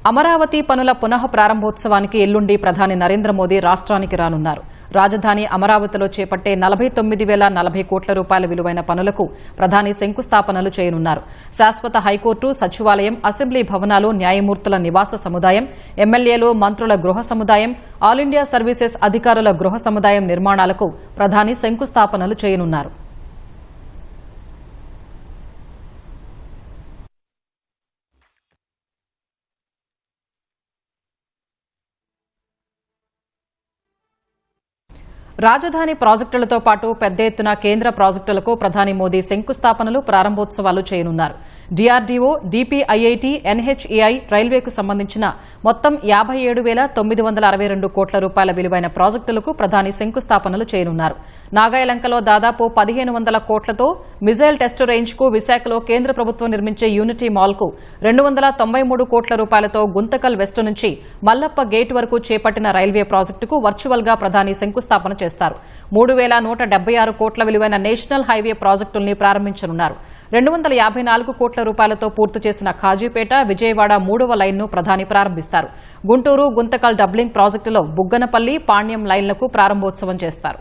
అమరావతి పనుల పునః ప్రారంభోత్సవానికి ఎల్లుండి ప్రధాని నరేంద్ర మోదీ రాష్ట్రానికి రానున్నారు. రాజధాని అమరావతిలో చేపట్టే 49,040 కోట్ల రూపాయల విలువైన పనులకు ప్రధాని శంకుస్థాపనలు చేయనున్నారు. శాశ్వత హైకోర్టు, సచివాలయం, అసెంబ్లీ భవనాలు, న్యాయమూర్తుల నివాస సముదాయం, ఎమ్మెల్యేలు, మంత్రుల గృహ సముదాయం, ఆల్ ఇండియా సర్వీసెస్ అధికారుల గృహ సముదాయం నిర్మాణాలకు ప్రధాని శంకుస్థాపనలు చేయనున్నారు. రాజధాని ప్రాజెక్టులతో పాటు పెద్ద ఎత్తున కేంద్ర ప్రాజెక్టులకు ప్రధాని మోదీ శంకుస్థాపనలు, ప్రారంభోత్సవాలు చేయనున్నారు. డీఆర్డీఓ, డీపీఐఐటీ, ఎన్హెచ్ఏఐ, రైల్వేకు సంబంధించిన మొత్తం 57,962 కోట్ల రూపాయల విలువైన ప్రాజెక్టులకు ప్రధాని శంకుస్థాపనలు చేయనున్నారు. నాగాయలంకలో దాదాపు 1,500 కోట్లతో మిజైల్ టెస్టు రేంజ్కు, విశాఖలో కేంద్ర ప్రభుత్వం నిర్మించే యూనిటీ మాల్కు 293 కోట్ల రూపాయలతో గుంతకల్ వెస్ట్ నుంచి మల్లప్ప గేట్ వరకు చేపట్టిన రైల్వే ప్రాజెక్టుకు వర్చువల్ గా ప్రధాని శంకుస్థాపన చేస్తారు. 3,176 కోట్ల విలువైన నేషనల్ హైవే ప్రాజెక్టుల్ని ప్రారంభించనున్నారు. 254 కోట్ల రూపాయలతో పూర్తి చేసిన ఖాజీపేట, విజయవాడ 3వ లైన్ను ప్రధాని ప్రారంభిస్తారు. గుంటూరు, గుంతకల్ డబ్లింగ్ ప్రాజెక్టులో బుగ్గనపల్లి, పాణ్యం లైన్లకు ప్రారంభోత్సవం చేస్తారు.